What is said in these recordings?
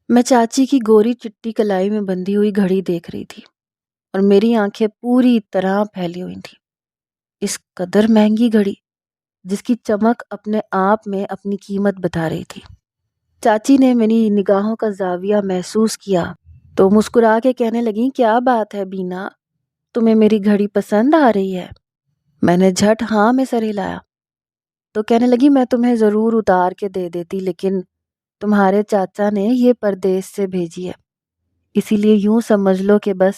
میں چاچی کی گوری چٹی کلائی میں بندھی ہوئی گھڑی دیکھ رہی تھی اور میری آنکھیں پوری طرح پھیلی ہوئی تھیں۔ اس قدر مہنگی گھڑی جس کی چمک اپنے آپ میں اپنی قیمت بتا رہی تھی۔ چاچی نے میری نگاہوں کا زاویہ محسوس کیا تو مسکرا کے کہنے لگیں، کیا بات ہے بینا، تمہیں میری گھڑی پسند آ رہی ہے؟ میں نے جھٹ ہاں میں سر ہلایا تو کہنے لگی، میں تمہیں ضرور اتار کے دے دیتی، لیکن تمہارے چاچا نے یہ پردیس سے بھیجی ہے، اسی لیے یوں سمجھ لو کہ بس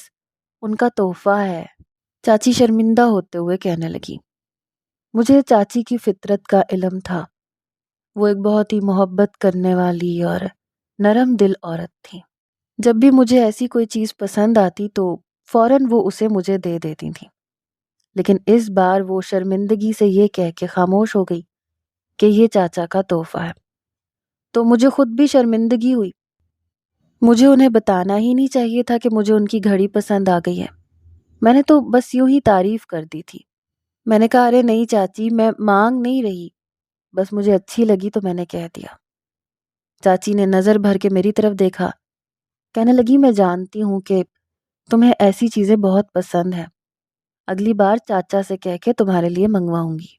ان کا تحفہ ہے۔ چاچی شرمندہ ہوتے ہوئے کہنے لگی۔ مجھے چاچی کی فطرت کا علم تھا، وہ ایک بہت ہی محبت کرنے والی اور نرم دل عورت تھی۔ جب بھی مجھے ایسی کوئی چیز پسند آتی تو فوراً وہ اسے مجھے دے دیتی تھیں، لیکن اس بار وہ شرمندگی سے یہ کہہ کے خاموش ہو گئی کہ یہ چاچا کا تحفہ ہے، تو مجھے خود بھی شرمندگی ہوئی۔ مجھے انہیں بتانا ہی نہیں چاہیے تھا کہ مجھے ان کی گھڑی پسند آ گئی ہے، میں نے تو بس یوں ہی تعریف کر دی تھی۔ میں نے کہا، ارے نہیں چاچی، میں مانگ نہیں رہی، بس مجھے اچھی لگی تو میں نے کہہ دیا۔ چاچی نے نظر بھر کے میری طرف دیکھا، کہنے لگی، میں جانتی ہوں کہ تمہیں ایسی چیزیں بہت پسند ہیں، اگلی بار چاچا سے کہہ کے تمہارے لیے منگواؤں گی۔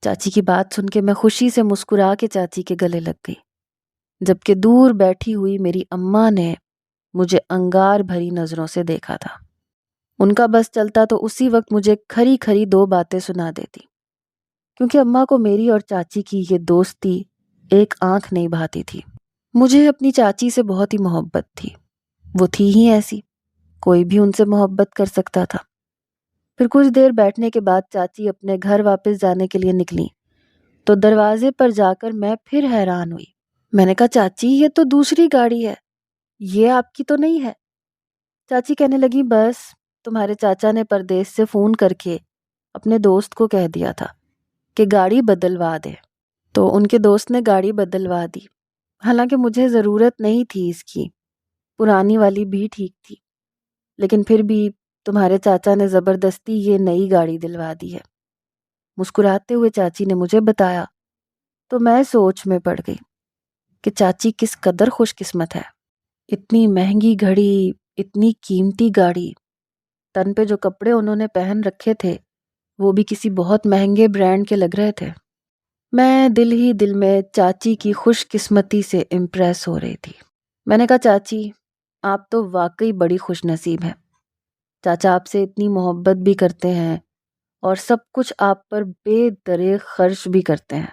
چاچی کی بات سن کے میں خوشی سے مسکرا کے چاچی کے گلے لگ گئی، جبکہ دور بیٹھی ہوئی میری اماں نے مجھے انگار بھری نظروں سے دیکھا تھا۔ ان کا بس چلتا تو اسی وقت مجھے کھری کھری دو باتیں سنا دیتی، کیونکہ اماں کو میری اور چاچی کی یہ دوستی ایک آنکھ نہیں بھاتی تھی۔ مجھے اپنی چاچی سے بہت ہی محبت تھی، وہ تھی ہی ایسی، کوئی بھی ان سے محبت کر سکتا تھا۔ پھر کچھ دیر بیٹھنے کے بعد چاچی اپنے گھر واپس جانے کے لیے نکلی تو دروازے پر جا کر میں پھر حیران ہوئی۔ میں نے کہا، چاچی یہ تو دوسری گاڑی ہے، یہ آپ کی تو نہیں ہے؟ چاچی کہنے لگی، بس تمہارے چاچا نے پردیس سے فون کر کے اپنے دوست کو کہہ دیا تھا کہ گاڑی بدلوا دے، تو ان کے دوست نے گاڑی بدلوا دی۔ حالانکہ مجھے ضرورت نہیں تھی اس کی، پرانی والی بھی ٹھیک تھی، لیکن پھر بھی تمہارے چاچا نے زبردستی یہ نئی گاڑی دلوا دی ہے۔ مسکراتے ہوئے چاچی نے مجھے بتایا تو میں سوچ میں پڑ گئی کہ چاچی کس قدر خوش قسمت ہے۔ اتنی مہنگی گھڑی، اتنی قیمتی گاڑی، تن پہ جو کپڑے انہوں نے پہن رکھے تھے وہ بھی کسی بہت مہنگے برانڈ کے لگ رہے تھے۔ میں دل ہی دل میں چاچی کی خوش قسمتی سے امپریس ہو رہی تھی۔ میں نے کہا، چاچی آپ تو واقعی بڑی خوش نصیب ہیں، چاچا آپ سے اتنی محبت بھی کرتے ہیں اور سب کچھ آپ پر بے دریغ خرچ بھی کرتے ہیں۔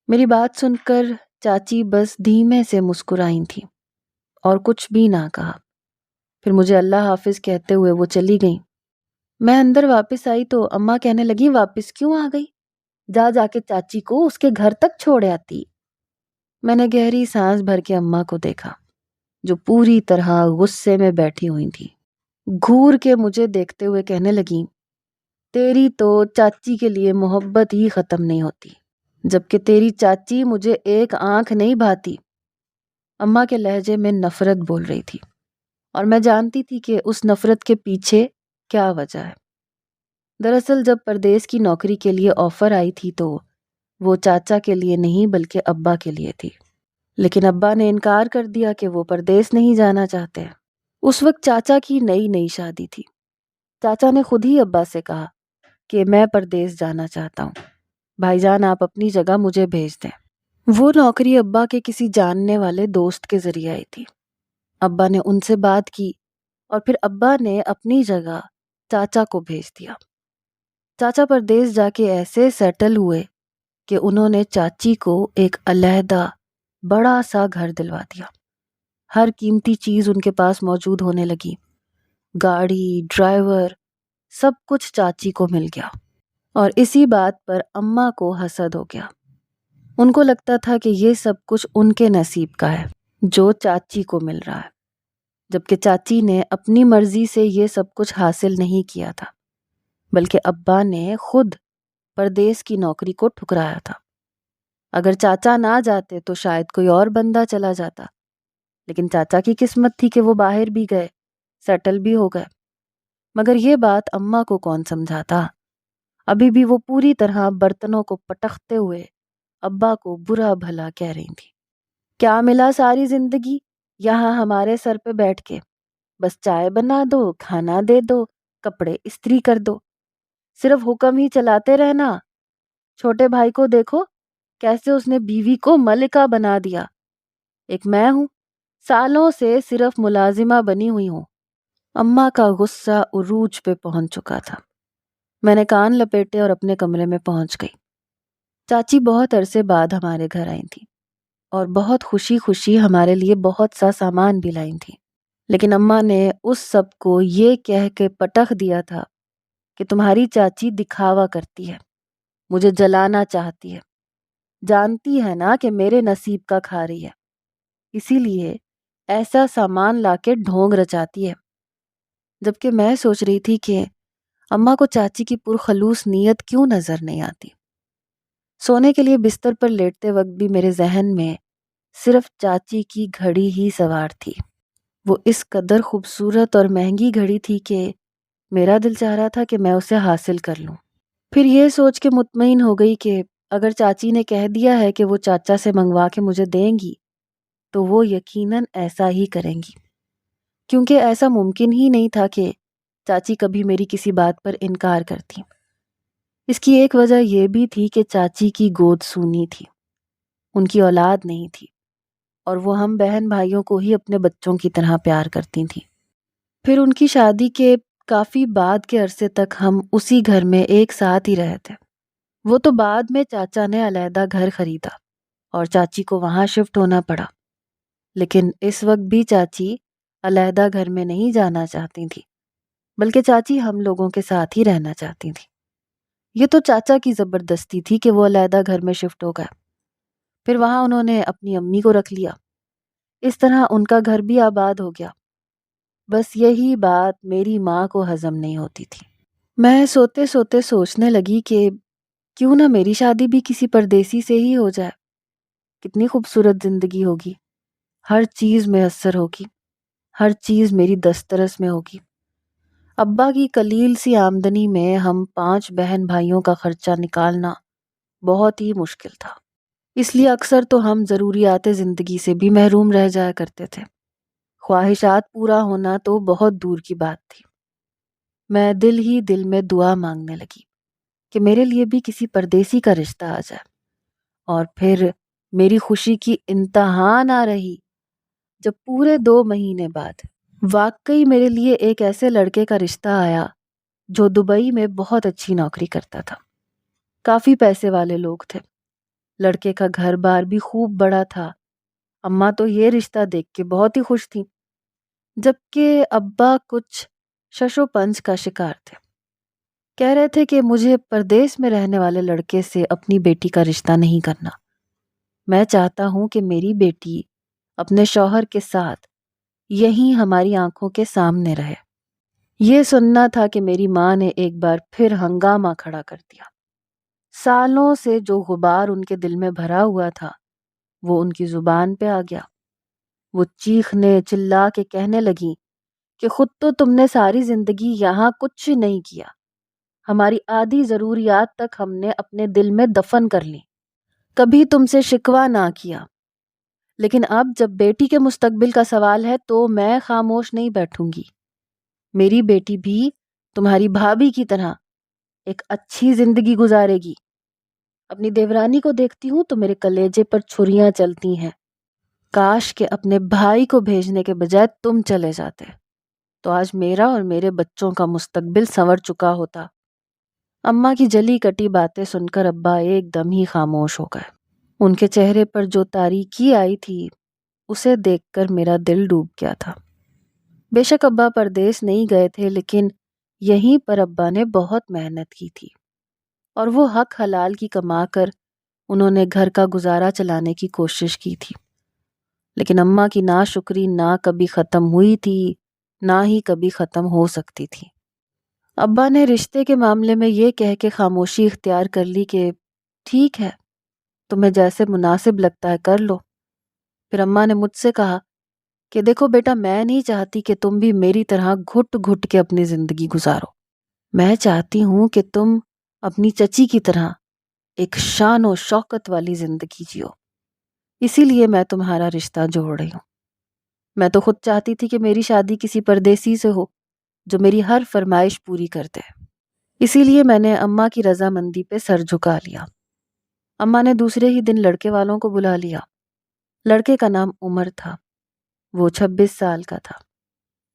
میری بات سن کر چاچی بس دھیمے سے مسکرائیں تھیں اور کچھ بھی نہ کہا۔ پھر مجھے اللہ حافظ کہتے ہوئے وہ چلی گئیں۔ میں اندر واپس آئی تو اماں کہنے لگی، واپس کیوں آ گئی؟ جا کے چاچی کو اس کے گھر تک چھوڑ آتی۔ میں نے گہری سانس بھر کے اماں کو دیکھا جو پوری طرح غصے میں بیٹھی ہوئی تھی۔ گھور کے مجھے دیکھتے ہوئے کہنے لگیں، تیری تو چاچی کے لیے محبت ہی ختم نہیں ہوتی، جبکہ تیری چاچی مجھے ایک آنکھ نہیں بھاتی۔ اماں کے لہجے میں نفرت بول رہی تھی اور میں جانتی تھی کہ اس نفرت کے پیچھے کیا وجہ ہے۔ دراصل جب پردیس کی نوکری کے لیے آفر آئی تھی تو وہ چاچا کے لیے نہیں بلکہ ابا کے لیے تھی، لیکن ابا نے انکار کر دیا کہ وہ پردیس نہیں جانا چاہتے۔ اس وقت چاچا کی نئی شادی تھی۔ چاچا نے خود ہی ابا سے کہا کہ میں پردیس جانا چاہتا ہوں، بھائی جان آپ اپنی جگہ مجھے بھیج دیں۔ وہ نوکری ابا کے کسی جاننے والے دوست کے ذریعے آئی تھی۔ ابا نے ان سے بات کی اور پھر ابا نے اپنی جگہ چاچا کو بھیج دیا۔ چاچا پردیس جا کے ایسے سیٹل ہوئے کہ انہوں نے چاچی کو ایک علیحدہ بڑا سا گھر دلوا دیا۔ ہر قیمتی چیز ان کے پاس موجود ہونے لگی، گاڑی، ڈرائیور، سب کچھ چاچی کو مل گیا، اور اسی بات پر اماں کو حسد ہو گیا۔ ان کو لگتا تھا کہ یہ سب کچھ ان کے نصیب کا ہے جو چاچی کو مل رہا ہے، جبکہ چاچی نے اپنی مرضی سے یہ سب کچھ حاصل نہیں کیا تھا، بلکہ ابا نے خود پردیس کی نوکری کو ٹھکرایا تھا۔ اگر چاچا نہ جاتے تو شاید کوئی اور بندہ چلا جاتا، لیکن چاچا کی قسمت تھی کہ وہ باہر بھی گئے، سیٹل بھی ہو گئے۔ مگر یہ بات اماں کو کون سمجھاتا؟ ابھی بھی وہ پوری طرح برتنوں کو پٹختے ہوئے ابا کو برا بھلا کہہ رہی تھی۔ کیا ملا ساری زندگی؟ یہاں ہمارے سر پہ بیٹھ کے بس چائے بنا دو، کھانا دے دو، کپڑے استری کر دو، صرف حکم ہی چلاتے رہنا۔ چھوٹے بھائی کو دیکھو کیسے اس نے بیوی کو ملکہ بنا دیا۔ ایک میں ہوں، سالوں سے صرف ملازمہ بنی ہوئی ہوں۔ اماں کا غصہ عروج پہ پہنچ چکا تھا۔ میں نے کان لپیٹے اور اپنے کمرے میں پہنچ گئی۔ چاچی بہت عرصے بعد ہمارے گھر آئی تھی اور بہت خوشی خوشی ہمارے لیے بہت سا سامان بھی لائی تھی، لیکن اماں نے اس سب کو یہ کہہ کے پٹخ دیا تھا کہ تمہاری چاچی دکھاوا کرتی ہے، مجھے جلانا چاہتی ہے، جانتی ہے نا کہ میرے نصیب کا کھا رہی ہے، اسی لیے ایسا سامان لا کے ڈھونگ رچاتی ہے۔ جبکہ میں سوچ رہی تھی کہ اماں کو چاچی کی پرخلوص نیت کیوں نظر نہیں آتی۔ سونے کے لیے بستر پر لیٹتے وقت بھی میرے ذہن میں صرف چاچی کی گھڑی ہی سوار تھی۔ وہ اس قدر خوبصورت اور مہنگی گھڑی تھی کہ میرا دل چاہ رہا تھا کہ میں اسے حاصل کر لوں۔ پھر یہ سوچ کے مطمئن ہو گئی کہ اگر چاچی نے کہہ دیا ہے کہ وہ چاچا سے منگوا کے مجھے دیں گی تو وہ یقیناً ایسا ہی کریں گی، کیونکہ ایسا ممکن ہی نہیں تھا کہ چاچی کبھی میری کسی بات پر انکار کرتی۔ اس کی ایک وجہ یہ بھی تھی کہ چاچی کی گود سونی تھی، ان کی اولاد نہیں تھی، اور وہ ہم بہن بھائیوں کو ہی اپنے بچوں کی طرح پیار کرتی تھیں۔ پھر ان کی شادی کے کافی بعد کے عرصے تک ہم اسی گھر میں ایک ساتھ ہی رہے تھے۔ وہ تو بعد میں چاچا نے علیحدہ گھر خریدا اور چاچی کو وہاں شفٹ ہونا پڑا، لیکن اس وقت بھی چاچی علیحدہ گھر میں نہیں جانا چاہتی تھی، بلکہ چاچی ہم لوگوں کے ساتھ ہی رہنا چاہتی تھی۔ یہ تو چاچا کی زبردستی تھی کہ وہ علیحدہ گھر میں شفٹ ہو گئے، پھر وہاں انہوں نے اپنی امی کو رکھ لیا، اس طرح ان کا گھر بھی آباد ہو گیا۔ بس یہی بات میری ماں کو ہضم نہیں ہوتی تھی۔ میں سوتے سوتے سوچنے لگی کہ کیوں نہ میری شادی بھی کسی پردیسی سے ہی ہو جائے، کتنی خوبصورت زندگی ہوگی، ہر چیز میسر ہوگی، ہر چیز میری دسترس میں ہوگی۔ ابا کی قلیل سی آمدنی میں ہم 5 بہن بھائیوں کا خرچہ نکالنا بہت ہی مشکل تھا، اس لیے اکثر تو ہم ضروریات زندگی سے بھی محروم رہ جایا کرتے تھے۔ خواہشات پورا ہونا تو بہت دور کی بات تھی۔ میں دل ہی دل میں دعا مانگنے لگی کہ میرے لیے بھی کسی پردیسی کا رشتہ آ جائے، اور پھر میری خوشی کی انتہا نہ رہی جب پورے 2 مہینے بعد واقعی میرے لیے ایک ایسے لڑکے کا رشتہ آیا جو دبئی میں بہت اچھی نوکری کرتا تھا۔ کافی پیسے والے لوگ تھے، لڑکے کا گھر بار بھی خوب بڑا تھا۔ اماں تو یہ رشتہ دیکھ کے بہت ہی خوش تھیں، جبکہ ابا کچھ شش و پنج کا شکار تھے۔ کہہ رہے تھے کہ مجھے پردیس میں رہنے والے لڑکے سے اپنی بیٹی کا رشتہ نہیں کرنا، میں چاہتا ہوں کہ میری بیٹی اپنے شوہر کے ساتھ یہیں ہماری آنکھوں کے سامنے رہے۔ یہ سننا تھا کہ میری ماں نے ایک بار پھر ہنگامہ کھڑا کر دیا۔ سالوں سے جو غبار ان کے دل میں بھرا ہوا تھا وہ ان کی زبان پہ آ گیا۔ وہ چیخنے چلا کے کہنے لگی کہ خود تو تم نے ساری زندگی یہاں کچھ نہیں کیا، ہماری آدھی ضروریات تک ہم نے اپنے دل میں دفن کر لی، کبھی تم سے شکوہ نہ کیا، لیکن اب جب بیٹی کے مستقبل کا سوال ہے تو میں خاموش نہیں بیٹھوں گی۔ میری بیٹی بھی تمہاری بھابھی کی طرح ایک اچھی زندگی گزارے گی۔ اپنی دیورانی کو دیکھتی ہوں تو میرے کلیجے پر چھریاں چلتی ہیں، کاش کہ اپنے بھائی کو بھیجنے کے بجائے تم چلے جاتے تو آج میرا اور میرے بچوں کا مستقبل سنور چکا ہوتا۔ اماں کی جلی کٹی باتیں سن کر ابا ایک دم ہی خاموش ہو گئے۔ ان کے چہرے پر جو تاریکی آئی تھی اسے دیکھ کر میرا دل ڈوب گیا تھا۔ بے شک ابا پردیس نہیں گئے تھے، لیکن یہیں پر ابا نے بہت محنت کی تھی، اور وہ حق حلال کی کما کر انہوں نے گھر کا گزارا چلانے کی کوشش کی تھی۔ لیکن اماں کی ناشکری نہ کبھی ختم ہوئی تھی، نہ ہی کبھی ختم ہو سکتی تھی۔ ابا نے رشتے کے معاملے میں یہ کہہ کے خاموشی اختیار کر لی کہ ٹھیک ہے، تمہیں جیسے مناسب لگتا ہے کر لو۔ پھر اماں نے مجھ سے کہا کہ دیکھو بیٹا، میں نہیں چاہتی کہ تم بھی میری طرح گھٹ گھٹ کے اپنی زندگی گزارو، میں چاہتی ہوں کہ تم اپنی چچی کی طرح ایک شان و شوکت والی زندگی جیو، اسی لیے میں تمہارا رشتہ جوڑ رہی ہوں۔ میں تو خود چاہتی تھی کہ میری شادی کسی پردیسی سے ہو جو میری ہر فرمائش پوری کر دے۔ اسی لیے میں نے اماں کی رضامندی پہ سر جھکا لیا۔ اماں نے دوسرے ہی دن لڑکے والوں کو بلا لیا۔ لڑکے کا نام عمر تھا۔ وہ 26 سال کا تھا۔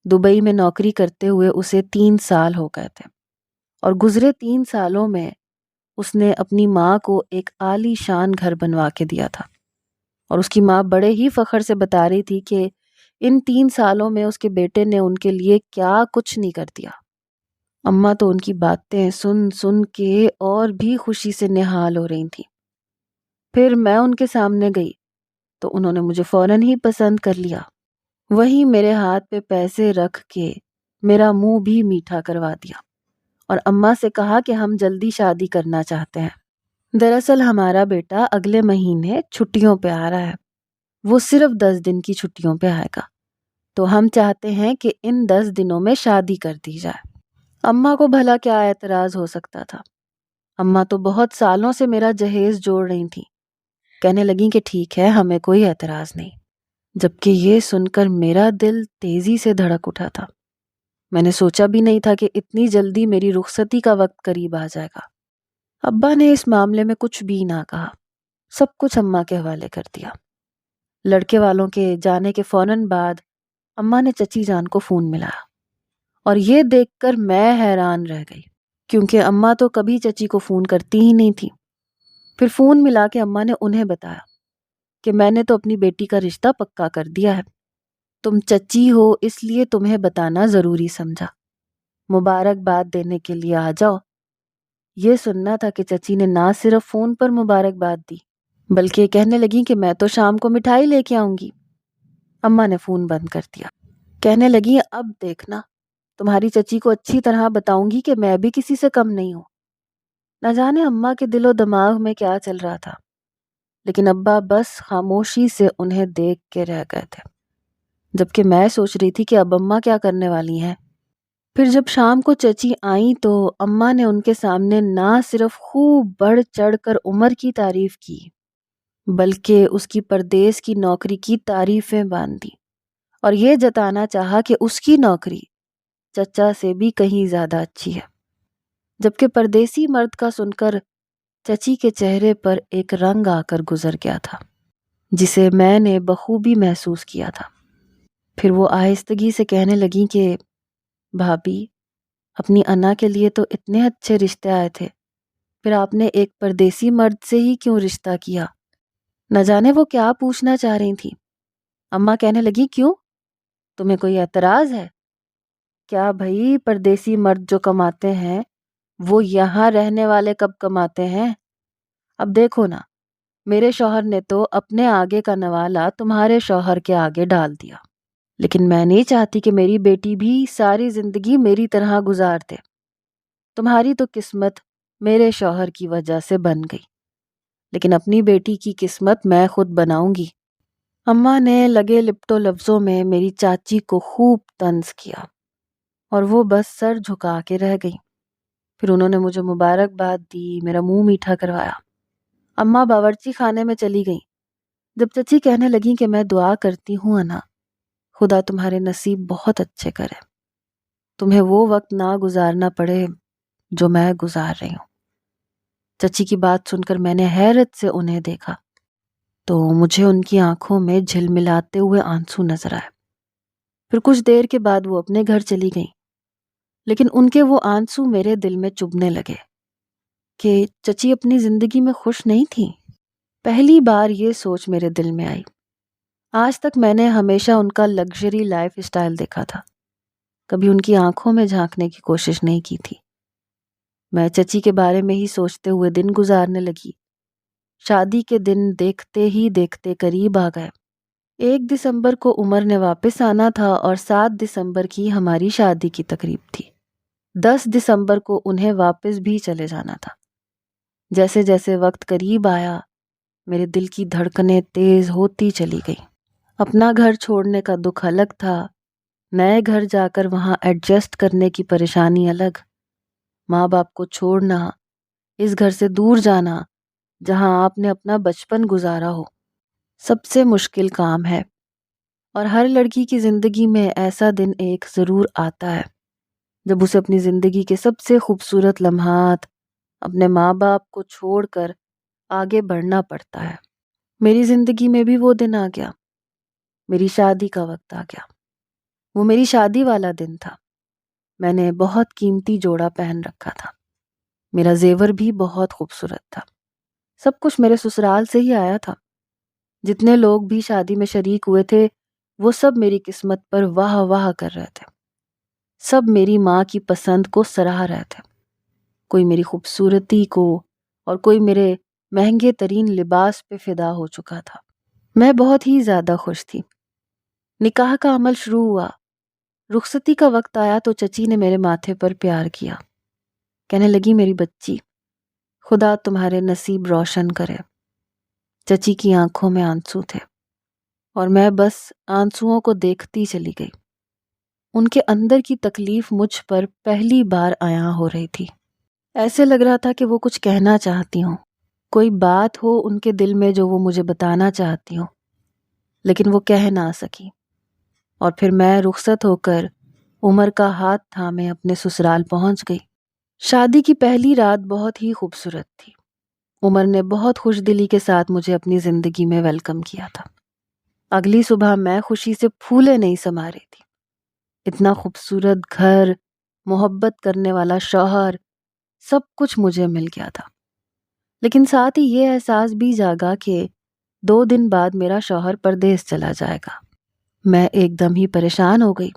دبئی میں نوکری کرتے ہوئے اسے 3 سال ہو گئے تھے، اور گزرے 3 سالوں میں اس نے اپنی ماں کو ایک عالی شان گھر بنوا کے دیا تھا، اور اس کی ماں بڑے ہی فخر سے بتا رہی تھی کہ ان 3 سالوں میں اس کے بیٹے نے ان کے لیے کیا کچھ نہیں کر دیا۔ اماں تو ان کی باتیں سن سن کے اور بھی خوشی سے نہال ہو رہی تھیں۔ پھر میں ان کے سامنے گئی تو انہوں نے مجھے فوراً ہی پسند کر لیا۔ وہیں میرے ہاتھ پہ پیسے رکھ کے میرا منہ بھی میٹھا کروا دیا، اور اماں سے کہا کہ ہم جلدی شادی کرنا چاہتے ہیں۔ دراصل ہمارا بیٹا اگلے مہینے چھٹیوں پہ آ رہا ہے۔ وہ صرف 10 دن کی چھٹیوں پہ آئے گا، تو ہم چاہتے ہیں کہ ان 10 دنوں میں شادی کر دی جائے۔ اماں کو بھلا کیا اعتراض ہو سکتا تھا؟ اماں تو بہت سالوں سے میرا جہیز جوڑ رہی تھیں۔ کہنے لگیں کہ ٹھیک ہے، ہمیں کوئی اعتراض نہیں۔ جبکہ یہ سن کر میرا دل تیزی سے دھڑک اٹھا تھا۔ میں نے سوچا بھی نہیں تھا کہ اتنی جلدی میری رخصتی کا وقت قریب آ جائے گا۔ ابا نے اس معاملے میں کچھ بھی نہ کہا، سب کچھ اماں کے حوالے کر دیا۔ لڑکے والوں کے جانے کے فوراً بعد اماں نے چچی جان کو فون ملایا، اور یہ دیکھ کر میں حیران رہ گئی، کیونکہ اماں تو کبھی چچی کو فون کرتی ہی نہیں تھی۔ پھر فون ملا کے اماں نے انہیں بتایا کہ میں نے تو اپنی بیٹی کا رشتہ پکا کر دیا ہے، تم چچی ہو اس لیے تمہیں بتانا ضروری سمجھا، مبارکباد دینے کے لیے آ جاؤ۔ یہ سننا تھا کہ چچی نے نہ صرف فون پر مبارکباد دی، بلکہ کہنے لگی کہ میں تو شام کو مٹھائی لے کے آؤں گی۔ اماں نے فون بند کر دیا۔ کہنے لگی اب دیکھنا، تمہاری چچی کو اچھی طرح بتاؤں گی کہ میں بھی کسی سے کم نہیں ہوں۔ نہ جانے اماں کے دل و دماغ میں کیا چل رہا تھا، لیکن ابا بس خاموشی سے انہیں دیکھ کے رہ گئے تھے، جبکہ میں سوچ رہی تھی کہ اب اماں کیا کرنے والی ہیں۔ پھر جب شام کو چچی آئیں تو اماں نے ان کے سامنے نہ صرف خوب بڑھ چڑھ کر عمر کی تعریف کی، بلکہ اس کی پردیس کی نوکری کی تعریفیں باندھ دی، اور یہ جتانا چاہا کہ اس کی نوکری چچا سے بھی کہیں زیادہ اچھی ہے۔ جبکہ پردیسی مرد کا سن کر چچی کے چہرے پر ایک رنگ آ کر گزر گیا تھا، جسے میں نے بخوبی محسوس کیا تھا۔ پھر وہ آہستگی سے کہنے لگیں کہ بھابی، اپنی انا کے لیے تو اتنے اچھے رشتے آئے تھے، پھر آپ نے ایک پردیسی مرد سے ہی کیوں رشتہ کیا؟ نہ جانے وہ کیا پوچھنا چاہ رہی تھیں۔ اماں کہنے لگی کیوں؟ تمہیں کوئی اعتراض ہے کیا بھائی؟ پردیسی مرد جو کماتے ہیں وہ یہاں رہنے والے کب کماتے ہیں؟ اب دیکھو نا، میرے شوہر نے تو اپنے آگے کا نوالا تمہارے شوہر کے آگے ڈال دیا، لیکن میں نہیں چاہتی کہ میری بیٹی بھی ساری زندگی میری طرح گزار دے۔ تمہاری تو قسمت میرے شوہر کی وجہ سے بن گئی، لیکن اپنی بیٹی کی قسمت میں خود بناؤں گی۔ اماں نے لگے لپٹوں لفظوں میں میری چاچی کو خوب طنز کیا، اور وہ بس سر جھکا کے رہ گئی۔ پھر انہوں نے مجھے مبارکباد دی، میرا منہ میٹھا کروایا۔ اماں باورچی خانے میں چلی گئیں۔ جب چچی کہنے لگیں کہ میں دعا کرتی ہوں انا، خدا تمہارے نصیب بہت اچھے کرے، تمہیں وہ وقت نہ گزارنا پڑے جو میں گزار رہی ہوں۔ چچی کی بات سن کر میں نے حیرت سے انہیں دیکھا تو مجھے ان کی آنکھوں میں جھلملاتے ہوئے آنسو نظر آئے۔ پھر کچھ دیر کے بعد وہ اپنے گھر چلی گئیں، لیکن ان کے وہ آنسو میرے دل میں چبھنے لگے کہ چچی اپنی زندگی میں خوش نہیں تھیں۔ پہلی بار یہ سوچ میرے دل میں آئی۔ آج تک میں نے ہمیشہ ان کا لگژری لائف اسٹائل دیکھا تھا، کبھی ان کی آنکھوں میں جھانکنے کی کوشش نہیں کی تھی۔ میں چچی کے بارے میں ہی سوچتے ہوئے دن گزارنے لگی۔ شادی کے دن دیکھتے ہی دیکھتے قریب آ گئے۔ 1 دسمبر کو عمر نے واپس آنا تھا اور 7 دسمبر کی ہماری شادی کی تقریب تھی۔ 10 دسمبر کو انہیں واپس بھی چلے جانا تھا۔ جیسے جیسے وقت قریب آیا، میرے دل کی دھڑکنیں تیز ہوتی چلی گئیں۔ اپنا گھر چھوڑنے کا دکھ الگ تھا، نئے گھر جا کر وہاں ایڈجسٹ کرنے کی پریشانی الگ، ماں باپ کو چھوڑنا، اس گھر سے دور جانا جہاں آپ نے اپنا بچپن گزارا ہو، سب سے مشکل کام ہے۔ اور ہر لڑکی کی زندگی میں ایسا دن ایک ضرور آتا ہے جب اسے اپنی زندگی کے سب سے خوبصورت لمحات اپنے ماں باپ کو چھوڑ کر آگے بڑھنا پڑتا ہے۔ میری زندگی میں بھی وہ دن آ گیا، میری شادی کا وقت آ گیا۔ وہ میری شادی والا دن تھا۔ میں نے بہت قیمتی جوڑا پہن رکھا تھا، میرا زیور بھی بہت خوبصورت تھا، سب کچھ میرے سسرال سے ہی آیا تھا۔ جتنے لوگ بھی شادی میں شریک ہوئے تھے وہ سب میری قسمت پر واہ واہ کر رہے تھے، سب میری ماں کی پسند کو سراہ رہے تھے۔ کوئی میری خوبصورتی کو اور کوئی میرے مہنگے ترین لباس پہ فدا ہو چکا تھا۔ میں بہت ہی زیادہ خوش تھی۔ نکاح کا عمل شروع ہوا، رخصتی کا وقت آیا تو چچی نے میرے ماتھے پر پیار کیا، کہنے لگی میری بچی، خدا تمہارے نصیب روشن کرے۔ چچی کی آنکھوں میں آنسو تھے اور میں بس آنسوؤں کو دیکھتی چلی گئی۔ ان کے اندر کی تکلیف مجھ پر پہلی بار عیاں ہو رہی تھی۔ ایسے لگ رہا تھا کہ وہ کچھ کہنا چاہتی ہوں، کوئی بات ہو ان کے دل میں جو وہ مجھے بتانا چاہتی ہوں، لیکن وہ کہہ نہ سکی۔ اور پھر میں رخصت ہو کر عمر کا ہاتھ تھامے اپنے سسرال پہنچ گئی۔ شادی کی پہلی رات بہت ہی خوبصورت تھی۔ عمر نے بہت خوش دلی کے ساتھ مجھے اپنی زندگی میں ویلکم کیا تھا۔ اگلی صبح میں خوشی سے پھولے نہیں سما رہی تھی۔ اتنا خوبصورت گھر، محبت کرنے والا شوہر، سب کچھ مجھے مل گیا تھا، لیکن ساتھ ہی یہ احساس بھی جاگا کہ 2 دن بعد میرا شوہر پردیس چلا جائے گا۔ میں ایک دم ہی پریشان ہو گئی۔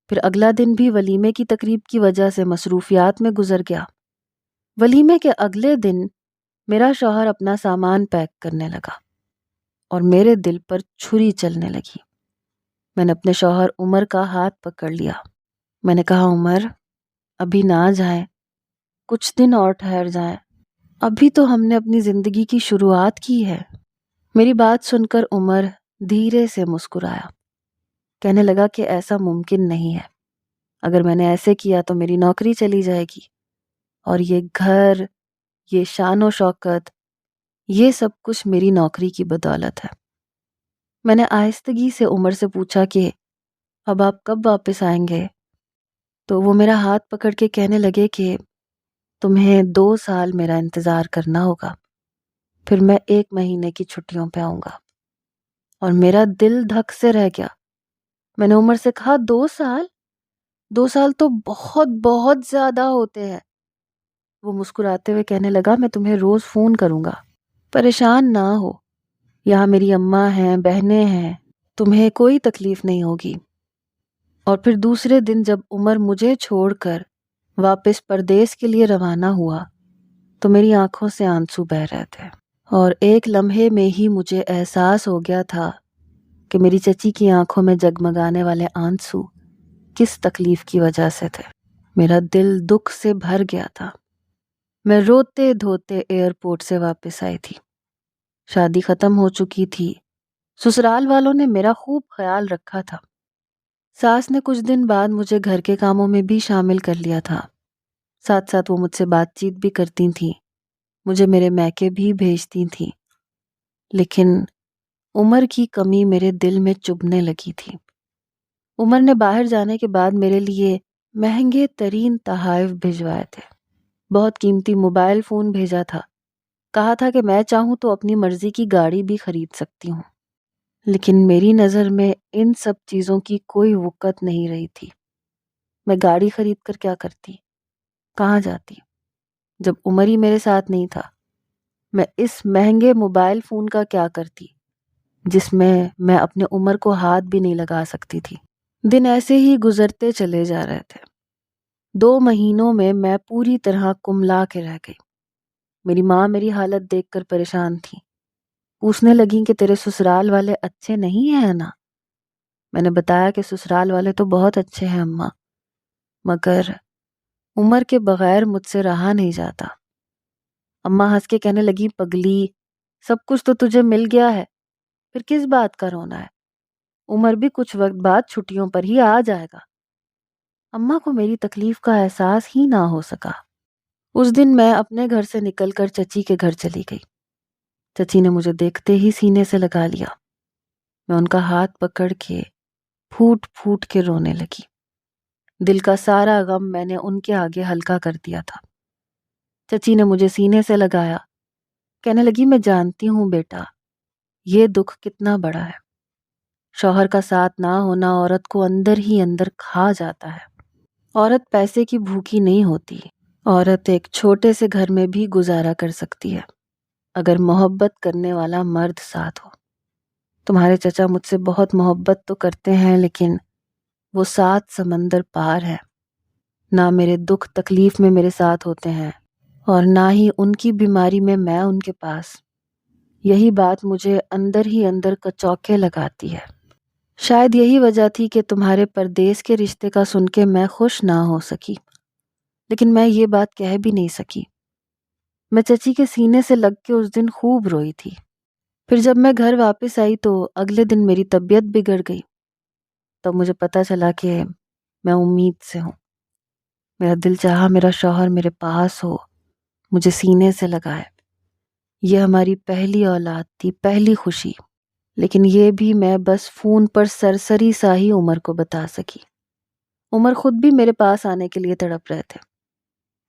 پھر اگلا دن بھی ولیمے کی تقریب کی وجہ سے مصروفیات میں گزر گیا۔ ولیمے کے اگلے دن میرا شوہر اپنا سامان پیک کرنے لگا اور میرے دل پر چھری چلنے لگی۔ میں نے اپنے شوہر عمر کا ہاتھ پکڑ لیا۔ میں نے کہا عمر، ابھی نہ جائیں، کچھ دن اور ٹھہر جائیں، ابھی تو ہم نے اپنی زندگی کی شروعات کی ہے۔ میری بات سن کر عمر دھیرے سے مسکرایا، کہنے لگا کہ ایسا ممکن نہیں ہے، اگر میں نے ایسے کیا تو میری نوکری چلی جائے گی، اور یہ گھر، یہ شان و شوکت، یہ سب کچھ میری نوکری کی بدولت ہے۔ میں نے آہستگی سے عمر سے پوچھا کہ اب آپ کب واپس آئیں گے؟ تو وہ میرا ہاتھ پکڑ کے کہنے لگے کہ تمہیں 2 سال میرا انتظار کرنا ہوگا، پھر میں 1 مہینے کی چھٹیوں پہ آؤں گا۔ اور میرا دل دھک سے رہ گیا۔ میں نے عمر سے کہا 2 سال؟ 2 سال تو بہت بہت زیادہ ہوتے ہیں۔ وہ مسکراتے ہوئے کہنے لگا میں تمہیں روز فون کروں گا، پریشان نہ ہو، یہاں میری اماں ہیں، بہنیں ہیں، تمہیں کوئی تکلیف نہیں ہوگی۔ اور پھر دوسرے دن جب عمر مجھے چھوڑ کر واپس پردیس کے لیے روانہ ہوا تو میری آنکھوں سے آنسو بہہ رہے تھے، اور ایک لمحے میں ہی مجھے احساس ہو گیا تھا کہ میری چچی کی آنکھوں میں جگمگانے والے آنسو کس تکلیف کی وجہ سے تھے۔ میرا دل دکھ سے بھر گیا تھا۔ میں روتے دھوتے ایئرپورٹ سے واپس آئی تھی۔ شادی ختم ہو چکی تھی، سسرال والوں نے میرا خوب خیال رکھا تھا۔ ساس نے کچھ دن بعد مجھے گھر کے کاموں میں بھی شامل کر لیا تھا، ساتھ ساتھ وہ مجھ سے بات چیت بھی کرتی تھیں، مجھے میرے میکے بھی بھیجتی تھیں، لیکن عمر کی کمی میرے دل میں چبھنے لگی تھی۔ عمر نے باہر جانے کے بعد میرے لیے مہنگے ترین تحائف بھجوائے تھے، بہت قیمتی موبائل فون بھیجا تھا، کہا تھا کہ میں چاہوں تو اپنی مرضی کی گاڑی بھی خرید سکتی ہوں، لیکن میری نظر میں ان سب چیزوں کی کوئی وقت نہیں رہی تھی۔ میں گاڑی خرید کر کیا کرتی، کہاں جاتی، جب عمر ہی میرے ساتھ نہیں تھا؟ میں اس مہنگے موبائل فون کا کیا کرتی جس میں میں اپنے عمر کو ہاتھ بھی نہیں لگا سکتی تھی؟ دن ایسے ہی گزرتے چلے جا رہے تھے۔ 2 مہینوں میں میں پوری طرح کملا کے رہ گئی۔ میری ماں میری حالت دیکھ کر پریشان تھی، پوچھنے لگیں کہ تیرے سسرال والے اچھے نہیں ہیں نا؟ میں نے بتایا کہ سسرال والے تو بہت اچھے ہیں اماں، مگر عمر کے بغیر مجھ سے رہا نہیں جاتا۔ اماں ہنس کے کہنے لگی پگلی، سب کچھ تو تجھے مل گیا ہے، پھر کس بات کا رونا ہے؟ عمر بھی کچھ وقت بعد چھٹیوں پر ہی آ جائے گا۔ اماں کو میری تکلیف کا احساس ہی نہ ہو سکا۔ اس دن میں اپنے گھر سے نکل کر چچی کے گھر چلی گئی۔ چچی نے مجھے دیکھتے ہی سینے سے لگا لیا۔ میں ان کا ہاتھ پکڑ کے پھوٹ پھوٹ کے رونے لگی۔ دل کا سارا غم میں نے ان کے آگے ہلکا کر دیا تھا۔ چچی نے مجھے سینے سے لگایا، کہنے لگی میں جانتی ہوں بیٹا، یہ دکھ کتنا بڑا ہے۔ شوہر کا ساتھ نہ ہونا عورت کو اندر ہی اندر کھا جاتا ہے۔ عورت پیسے کی بھوکی نہیں ہوتی، عورت ایک چھوٹے سے گھر میں بھی گزارا کر سکتی ہے اگر محبت کرنے والا مرد ساتھ ہو۔ تمہارے چچا مجھ سے بہت محبت تو کرتے ہیں، لیکن وہ 7 سمندر پار ہے۔ نہ میرے دکھ تکلیف میں میرے ساتھ ہوتے ہیں اور نہ ہی ان کی بیماری میں ان کے پاس۔ یہی بات مجھے اندر ہی اندر کچوکے لگاتی ہے۔ شاید یہی وجہ تھی کہ تمہارے پردیس کے رشتے کا سن کے میں خوش نہ ہو سکی، لیکن میں یہ بات کہہ بھی نہیں سکی۔ میں چچی کے سینے سے لگ کے اس دن خوب روئی تھی۔ پھر جب میں گھر واپس آئی تو اگلے دن میری طبیعت بگڑ گئی۔ تب مجھے پتا چلا کہ میں امید سے ہوں۔ میرا دل چاہا میرا شوہر میرے پاس ہو، مجھے سینے سے لگائے۔ یہ ہماری پہلی اولاد تھی، پہلی خوشی، لیکن یہ بھی میں بس فون پر سرسری سا ہی عمر کو بتا سکی۔ عمر خود بھی میرے پاس آنے کے لیے تڑپ رہے تھے،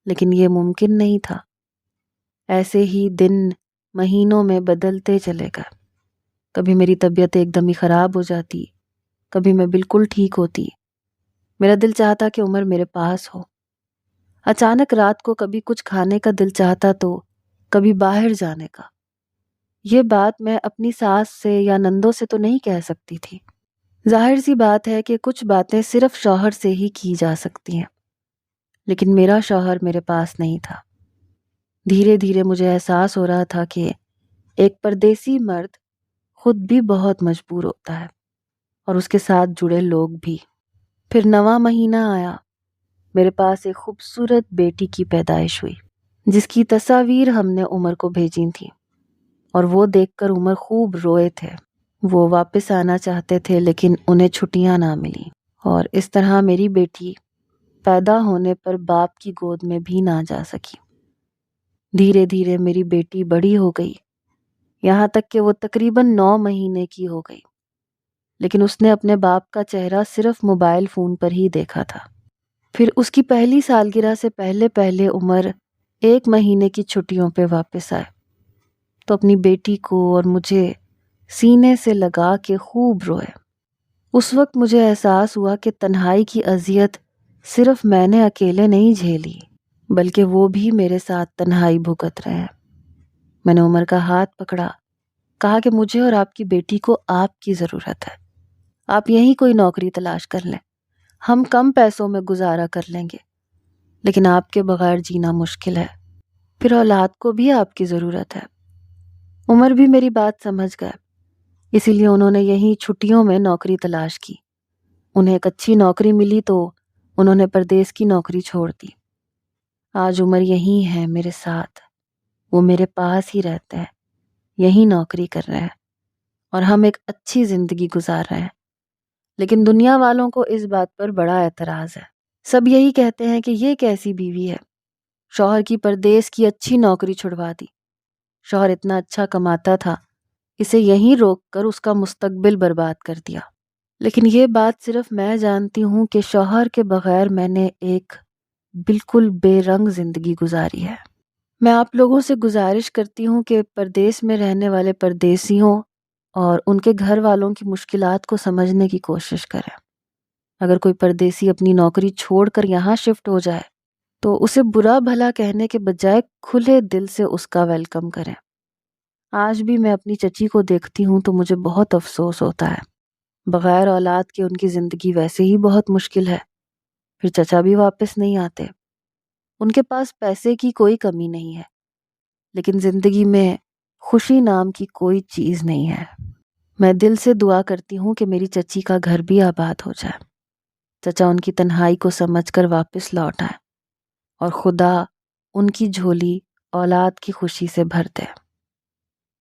لیکن یہ ممکن نہیں تھا۔ ایسے ہی دن مہینوں میں بدلتے چلے گئے۔ کبھی میری طبیعت ایک دم ہی خراب ہو جاتی، کبھی میں بالکل ٹھیک ہوتی۔ میرا دل چاہتا کہ عمر میرے پاس ہو۔ اچانک رات کو کبھی کچھ کھانے کا دل چاہتا تو کبھی باہر جانے کا۔ یہ بات میں اپنی ساس سے یا نندوں سے تو نہیں کہہ سکتی تھی۔ ظاہر سی بات ہے کہ کچھ باتیں صرف شوہر سے ہی کی جا سکتی ہیں، لیکن میرا شوہر میرے پاس نہیں تھا۔ دھیرے دھیرے مجھے احساس ہو رہا تھا کہ ایک پردیسی مرد خود بھی بہت مجبور ہوتا ہے، اور اس کے ساتھ جڑے لوگ بھی۔ پھر 9واں مہینہ آیا۔ میرے پاس ایک خوبصورت بیٹی کی پیدائش ہوئی، جس کی تصاویر ہم نے عمر کو بھیجی تھی، اور وہ دیکھ کر عمر خوب روئے تھے۔ وہ واپس آنا چاہتے تھے لیکن انہیں چھٹیاں نہ ملی، اور اس طرح میری بیٹی پیدا ہونے پر باپ کی گود میں بھی نہ جا سکی۔ دھیرے دھیرے میری بیٹی بڑی ہو گئی، یہاں تک کہ وہ تقریباً 9 مہینے کی ہو گئی، لیکن اس نے اپنے باپ کا چہرہ صرف موبائل فون پر ہی دیکھا تھا۔ پھر اس کی پہلی سالگرہ سے پہلے پہلے عمر 1 مہینے کی چھٹیوں پہ واپس آئے تو اپنی بیٹی کو اور مجھے سینے سے لگا کے خوب روئے۔ اس وقت مجھے احساس ہوا کہ تنہائی کی اذیت صرف میں نے اکیلے نہیں جھیلی، بلکہ وہ بھی میرے ساتھ تنہائی بھگت رہے ہیں۔ میں نے عمر کا ہاتھ پکڑا، کہا کہ مجھے اور آپ کی بیٹی کو آپ کی ضرورت ہے۔ آپ یہیں کوئی نوکری تلاش کر لیں، ہم کم پیسوں میں گزارا کر لیں گے، لیکن آپ کے بغیر جینا مشکل ہے۔ پھر اولاد کو بھی آپ کی ضرورت ہے۔ عمر بھی میری بات سمجھ گئے، اسی لیے انہوں نے یہیں چھٹیوں میں نوکری تلاش کی۔ انہیں ایک اچھی نوکری ملی تو انہوں نے پردیس کی نوکری چھوڑ دی۔ آج عمر یہیں ہے میرے ساتھ، وہ میرے پاس ہی رہتے ہیں، یہیں نوکری کر رہے ہیں، اور ہم ایک اچھی زندگی گزار رہے ہیں۔ لیکن دنیا والوں کو اس بات پر بڑا اعتراض ہے۔ سب یہی کہتے ہیں کہ یہ کیسی بیوی ہے، شوہر کی پردیس کی اچھی نوکری چھڑوا دی۔ شوہر اتنا اچھا کماتا تھا، اسے یہیں روک کر اس کا مستقبل برباد کر دیا۔ لیکن یہ بات صرف میں جانتی ہوں کہ شوہر کے بغیر میں نے ایک بالکل بے رنگ زندگی گزاری ہے۔ میں آپ لوگوں سے گزارش کرتی ہوں کہ پردیس میں رہنے والے پردیسیوں اور ان کے گھر والوں کی مشکلات کو سمجھنے کی کوشش کریں۔ اگر کوئی پردیسی اپنی نوکری چھوڑ کر یہاں شفٹ ہو جائے تو اسے برا بھلا کہنے کے بجائے کھلے دل سے اس کا ویلکم کریں۔ آج بھی میں اپنی چچی کو دیکھتی ہوں تو مجھے بہت افسوس ہوتا ہے۔ بغیر اولاد کے ان کی زندگی ویسے ہی بہت مشکل ہے، پھر چچا بھی واپس نہیں آتے۔ ان کے پاس پیسے کی کوئی کمی نہیں ہے، لیکن زندگی میں خوشی نام کی کوئی چیز نہیں ہے۔ میں دل سے دعا کرتی ہوں کہ میری چچی کا گھر بھی آباد ہو جائے، چچا ان کی تنہائی کو سمجھ کر واپس لوٹ آئے، اور خدا ان کی جھولی اولاد کی خوشی سے بھر دے۔